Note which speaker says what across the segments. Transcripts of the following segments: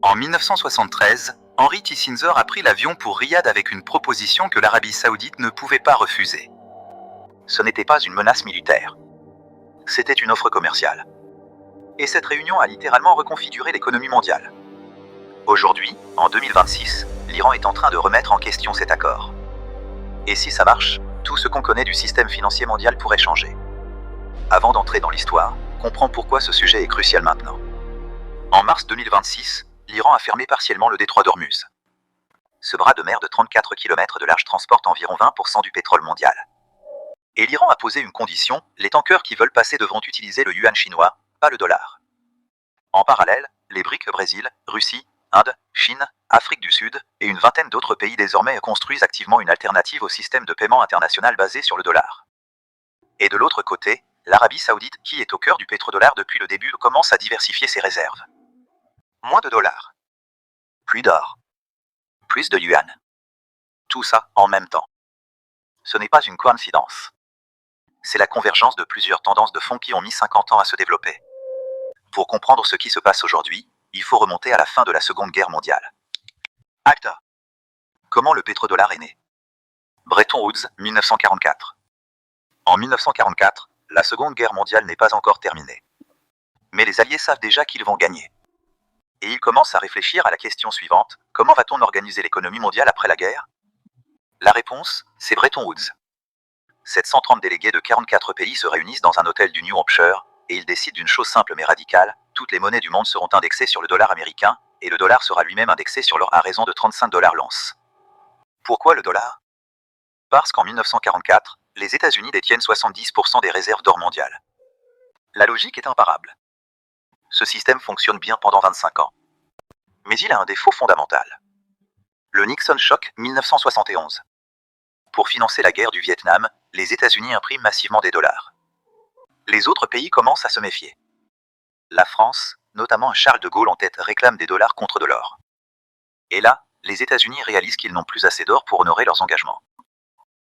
Speaker 1: En 1973, Henry Kissinger a pris l'avion pour Riyad avec une proposition que l'Arabie Saoudite ne pouvait pas refuser. Ce n'était pas une menace militaire. C'était une offre commerciale. Et cette réunion a littéralement reconfiguré l'économie mondiale. Aujourd'hui, en 2026, l'Iran est en train de remettre en question cet accord. Et si ça marche, tout ce qu'on connaît du système financier mondial pourrait changer. Avant d'entrer dans l'histoire, comprends pourquoi ce sujet est crucial maintenant. En mars 2026, l'Iran a fermé partiellement le détroit d'Ormuz. Ce bras de mer de 34 km de large transporte environ 20% du pétrole mondial. Et l'Iran a posé une condition, les tankers qui veulent passer devront utiliser le yuan chinois, pas le dollar. En parallèle, les BRICS Brésil, Russie, Inde, Chine, Afrique du Sud et une vingtaine d'autres pays désormais construisent activement une alternative au système de paiement international basé sur le dollar. Et de l'autre côté, l'Arabie Saoudite, qui est au cœur du pétrodollar depuis le début, commence à diversifier ses réserves. Moins de dollars. Plus d'or. Plus de yuan. Tout ça en même temps. Ce n'est pas une coïncidence. C'est la convergence de plusieurs tendances de fonds qui ont mis 50 ans à se développer. Pour comprendre ce qui se passe aujourd'hui, il faut remonter à la fin de la Seconde Guerre mondiale. ACTA. Comment le pétrodollar est né? Bretton Woods, 1944. En 1944, la Seconde Guerre mondiale n'est pas encore terminée. Mais les Alliés savent déjà qu'ils vont gagner. Et ils commencent à réfléchir à la question suivante, comment va-t-on organiser l'économie mondiale après la guerre? La réponse, c'est Bretton Woods. 730 délégués de 44 pays se réunissent dans un hôtel du New Hampshire, et ils décident d'une chose simple mais radicale, toutes les monnaies du monde seront indexées sur le dollar américain, et le dollar sera lui-même indexé sur l'or à raison de 35 $ l'once. Pourquoi le dollar? Parce qu'en 1944, les États-Unis détiennent 70% des réserves d'or mondiales. La logique est imparable. Ce système fonctionne bien pendant 25 ans. Mais il a un défaut fondamental. Le Nixon Shock 1971. Pour financer la guerre du Vietnam, les États-Unis impriment massivement des dollars. Les autres pays commencent à se méfier. La France, notamment un Charles de Gaulle en tête, réclame des dollars contre de l'or. Et là, les États-Unis réalisent qu'ils n'ont plus assez d'or pour honorer leurs engagements.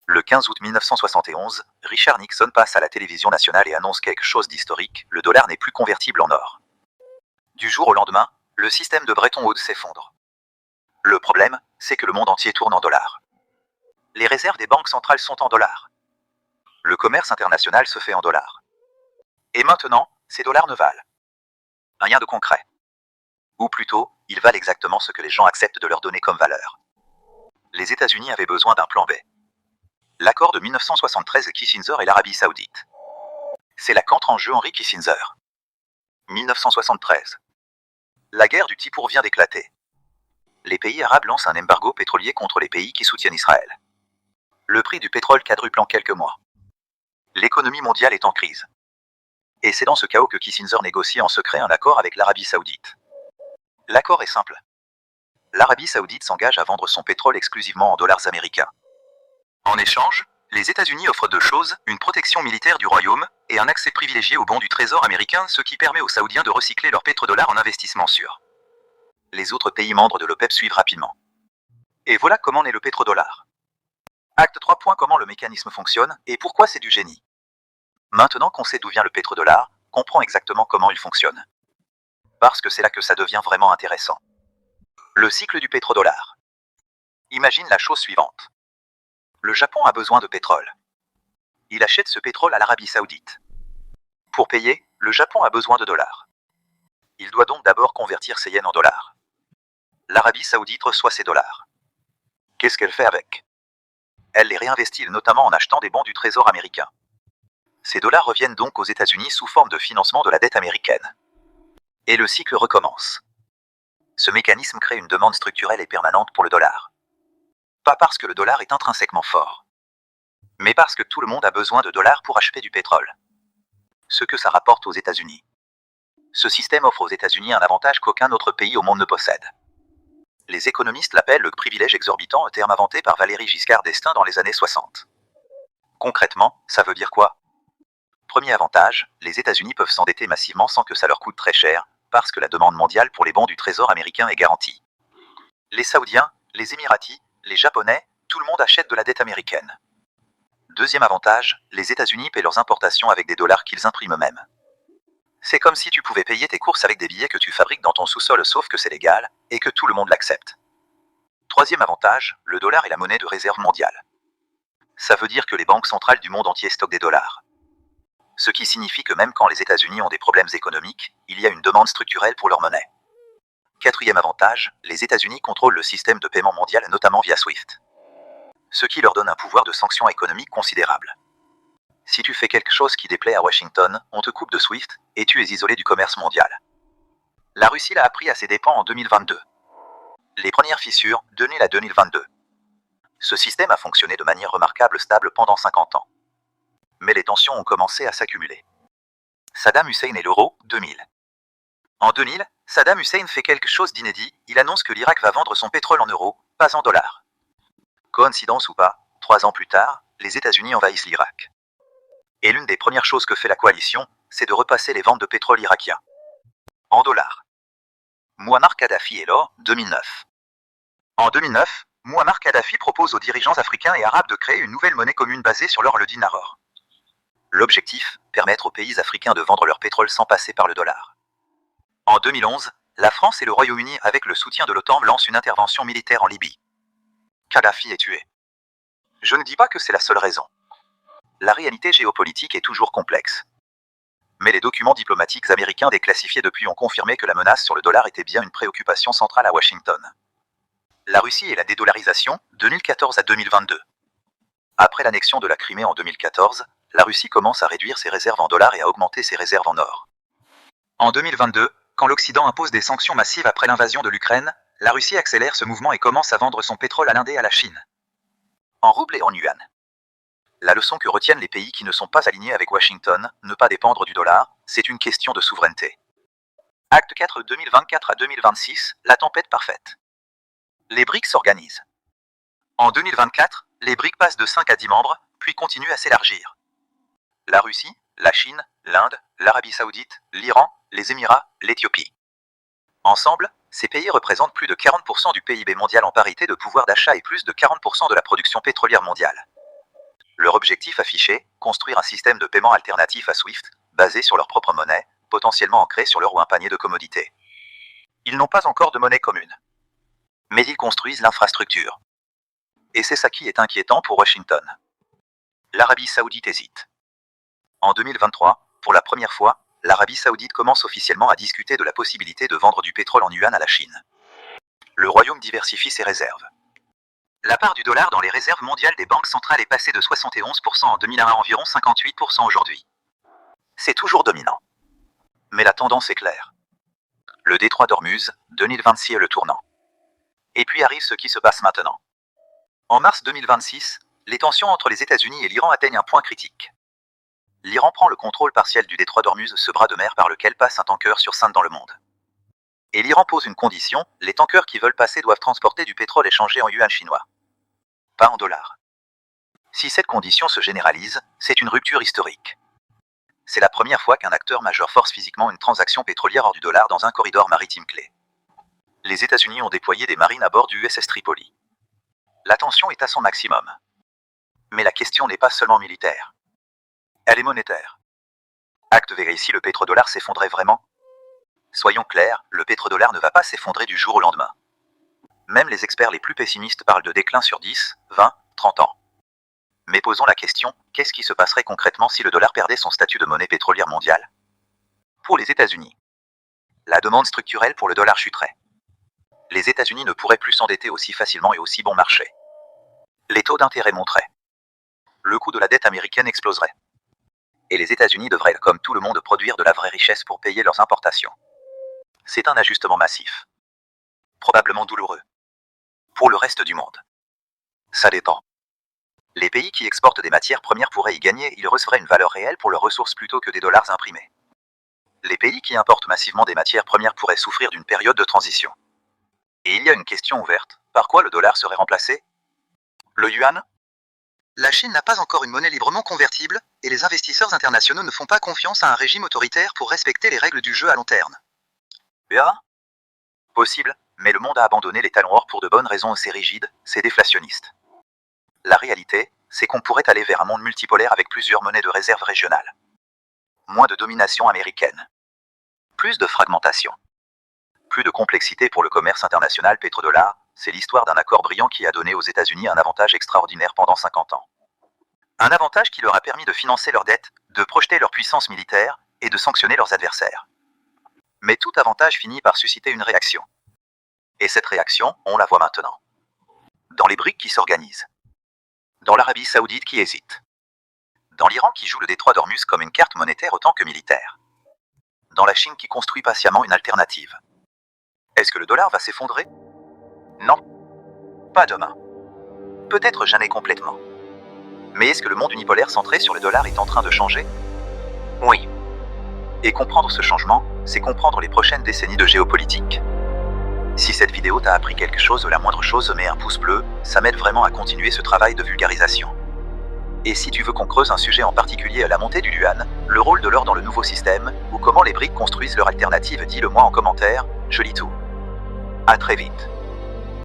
Speaker 1: Le 15 août 1971, Richard Nixon passe à la télévision nationale et annonce quelque chose d'historique, le dollar n'est plus convertible en or. Du jour au lendemain, le système de Bretton Woods s'effondre. Le problème, c'est que le monde entier tourne en dollars. Les réserves des banques centrales sont en dollars. Le commerce international se fait en dollars. Et maintenant, ces dollars ne valent rien de concret. Ou plutôt, ils valent exactement ce que les gens acceptent de leur donner comme valeur. Les États-Unis avaient besoin d'un plan B. L'accord de 1973 de Kissinger et l'Arabie Saoudite. C'est là qu'entre en jeu Henry Kissinger. 1973. La guerre du Tipour vient d'éclater. Les pays arabes lancent un embargo pétrolier contre les pays qui soutiennent Israël. Le prix du pétrole quadruple en quelques mois. L'économie mondiale est en crise. Et c'est dans ce chaos que Kissinger négocie en secret un accord avec l'Arabie Saoudite. L'accord est simple. L'Arabie Saoudite s'engage à vendre son pétrole exclusivement en dollars américains. En échange, les États-Unis offrent deux choses, une protection militaire du royaume et un accès privilégié aux bons du trésor américain, ce qui permet aux Saoudiens de recycler leur pétrodollars en investissement sûr. Les autres pays membres de l'OPEP suivent rapidement. Et voilà comment naît le pétrodollar. Acte 3. Comment le mécanisme fonctionne et pourquoi c'est du génie. Maintenant qu'on sait d'où vient le pétrodollar, comprends exactement comment il fonctionne. Parce que c'est là que ça devient vraiment intéressant. Le cycle du pétrodollar. Imagine la chose suivante. Le Japon a besoin de pétrole. Il achète ce pétrole à l'Arabie Saoudite. Pour payer, le Japon a besoin de dollars. Il doit donc d'abord convertir ses yens en dollars. L'Arabie Saoudite reçoit ces dollars. Qu'est-ce qu'elle fait avec? Elle les réinvestit notamment en achetant des bons du trésor américain. Ces dollars reviennent donc aux États-Unis sous forme de financement de la dette américaine. Et le cycle recommence. Ce mécanisme crée une demande structurelle et permanente pour le dollar. Pas parce que le dollar est intrinsèquement fort, mais parce que tout le monde a besoin de dollars pour acheter du pétrole. Ce que ça rapporte aux États-Unis. Ce système offre aux États-Unis un avantage qu'aucun autre pays au monde ne possède. Les économistes l'appellent le privilège exorbitant, un terme inventé par Valéry Giscard d'Estaing dans les années 60. Concrètement, ça veut dire quoi? Premier avantage, les États-Unis peuvent s'endetter massivement sans que ça leur coûte très cher, parce que la demande mondiale pour les bons du trésor américain est garantie. Les Saoudiens, les Émiratis, les Japonais, tout le monde achète de la dette américaine. Deuxième avantage, les États-Unis paient leurs importations avec des dollars qu'ils impriment eux-mêmes. C'est comme si tu pouvais payer tes courses avec des billets que tu fabriques dans ton sous-sol, sauf que c'est légal, et que tout le monde l'accepte. Troisième avantage, le dollar est la monnaie de réserve mondiale. Ça veut dire que les banques centrales du monde entier stockent des dollars. Ce qui signifie que même quand les États-Unis ont des problèmes économiques, il y a une demande structurelle pour leur monnaie. Quatrième avantage, les États-Unis contrôlent le système de paiement mondial, notamment via SWIFT. Ce qui leur donne un pouvoir de sanction économique considérable. Si tu fais quelque chose qui déplaît à Washington, on te coupe de SWIFT et tu es isolé du commerce mondial. La Russie l'a appris à ses dépens en 2022. Les premières fissures, 2000 à 2022. Ce système a fonctionné de manière remarquable stable pendant 50 ans. Mais les tensions ont commencé à s'accumuler. Saddam Hussein et l'euro, 2000. En 2000, Saddam Hussein fait quelque chose d'inédit, il annonce que l'Irak va vendre son pétrole en euros, pas en dollars. Coïncidence ou pas, 3 ans plus tard, les États-Unis envahissent l'Irak. Et l'une des premières choses que fait la coalition, c'est de repasser les ventes de pétrole irakien en dollars. Mouammar Kadhafi est là, 2009. En 2009, Mouammar Kadhafi propose aux dirigeants africains et arabes de créer une nouvelle monnaie commune basée sur l'or, le dinar. L'objectif, permettre aux pays africains de vendre leur pétrole sans passer par le dollar. En 2011, la France et le Royaume-Uni, avec le soutien de l'OTAN, lancent une intervention militaire en Libye. Kadhafi est tué. Je ne dis pas que c'est la seule raison. La réalité géopolitique est toujours complexe. Mais les documents diplomatiques américains déclassifiés depuis ont confirmé que la menace sur le dollar était bien une préoccupation centrale à Washington. La Russie et la dédollarisation, 2014 à 2022. Après l'annexion de la Crimée en 2014, la Russie commence à réduire ses réserves en dollars et à augmenter ses réserves en or. En 2022, quand l'Occident impose des sanctions massives après l'invasion de l'Ukraine, la Russie accélère ce mouvement et commence à vendre son pétrole à l'Inde et à la Chine. En roubles et en yuan. La leçon que retiennent les pays qui ne sont pas alignés avec Washington, ne pas dépendre du dollar, c'est une question de souveraineté. Acte 4 2024 à 2026, la tempête parfaite. Les BRICS s'organisent. En 2024, les BRICS passent de 5 à 10 membres, puis continuent à s'élargir. La Russie, la Chine, l'Inde, l'Arabie Saoudite, l'Iran, les Émirats, l'Éthiopie. Ensemble, ces pays représentent plus de 40% du PIB mondial en parité de pouvoir d'achat et plus de 40% de la production pétrolière mondiale. Leur objectif affiché, construire un système de paiement alternatif à SWIFT, basé sur leur propre monnaie, potentiellement ancré sur l'euro ou un panier de commodités. Ils n'ont pas encore de monnaie commune. Mais ils construisent l'infrastructure. Et c'est ça qui est inquiétant pour Washington. L'Arabie Saoudite hésite. En 2023, pour la première fois, l'Arabie Saoudite commence officiellement à discuter de la possibilité de vendre du pétrole en yuan à la Chine. Le Royaume diversifie ses réserves. La part du dollar dans les réserves mondiales des banques centrales est passée de 71% en 2001 à environ 58% aujourd'hui. C'est toujours dominant. Mais la tendance est claire. Le détroit d'Ormuz, 2026 est le tournant. Et puis arrive ce qui se passe maintenant. En mars 2026, les tensions entre les États-Unis et l'Iran atteignent un point critique. L'Iran prend le contrôle partiel du détroit d'Ormuz, ce bras de mer par lequel passe un tanker sur 5 dans le monde. Et l'Iran pose une condition, les tankers qui veulent passer doivent transporter du pétrole échangé en yuan chinois. Pas en dollars. Si cette condition se généralise, c'est une rupture historique. C'est la première fois qu'un acteur majeur force physiquement une transaction pétrolière hors du dollar dans un corridor maritime clé. Les États-Unis ont déployé des marines à bord du USS Tripoli. La tension est à son maximum. Mais la question n'est pas seulement militaire. Elle est monétaire. Acte V, si le pétrodollar s'effondrait vraiment? Soyons clairs, le pétrodollar ne va pas s'effondrer du jour au lendemain. Même les experts les plus pessimistes parlent de déclin sur 10, 20, 30 ans. Mais posons la question, qu'est-ce qui se passerait concrètement si le dollar perdait son statut de monnaie pétrolière mondiale? Pour les États-Unis, la demande structurelle pour le dollar chuterait. Les États-Unis ne pourraient plus s'endetter aussi facilement et aussi bon marché. Les taux d'intérêt monteraient. Le coût de la dette américaine exploserait. Et les États-Unis devraient, comme tout le monde, produire de la vraie richesse pour payer leurs importations. C'est un ajustement massif. Probablement douloureux. Pour le reste du monde. Ça dépend. Les pays qui exportent des matières premières pourraient y gagner, ils recevraient une valeur réelle pour leurs ressources plutôt que des dollars imprimés. Les pays qui importent massivement des matières premières pourraient souffrir d'une période de transition. Et il y a une question ouverte, par quoi le dollar serait remplacé? Le yuan? La Chine n'a pas encore une monnaie librement convertible, et les investisseurs internationaux ne font pas confiance à un régime autoritaire pour respecter les règles du jeu à long terme. Bien? Possible, mais le monde a abandonné les talons or pour de bonnes raisons, c'est rigide, c'est déflationniste. La réalité, c'est qu'on pourrait aller vers un monde multipolaire avec plusieurs monnaies de réserve régionales. Moins de domination américaine. Plus de fragmentation. plus de complexité pour le commerce international pétrodollar, c'est l'histoire d'un accord brillant qui a donné aux États-Unis un avantage extraordinaire pendant 50 ans. Un avantage qui leur a permis de financer leurs dettes, de projeter leur puissance militaire et de sanctionner leurs adversaires. Mais tout avantage finit par susciter une réaction. Et cette réaction, on la voit maintenant. Dans les BRICS qui s'organisent. Dans l'Arabie Saoudite qui hésite. Dans l'Iran qui joue le détroit d'Ormuz comme une carte monétaire autant que militaire. Dans la Chine qui construit patiemment une alternative. Est-ce que le dollar va s'effondrer? Non. Pas demain. Peut-être jamais complètement. Mais est-ce que le monde unipolaire centré sur le dollar est en train de changer? Oui. Et comprendre ce changement, c'est comprendre les prochaines décennies de géopolitique. Si cette vidéo t'a appris quelque chose ou la moindre chose, mets un pouce bleu, ça m'aide vraiment à continuer ce travail de vulgarisation. Et si tu veux qu'on creuse un sujet en particulier à la montée du yuan, le rôle de l'or dans le nouveau système, ou comment les BRICS construisent leur alternative, dis-le moi en commentaire, je lis tout. À très vite.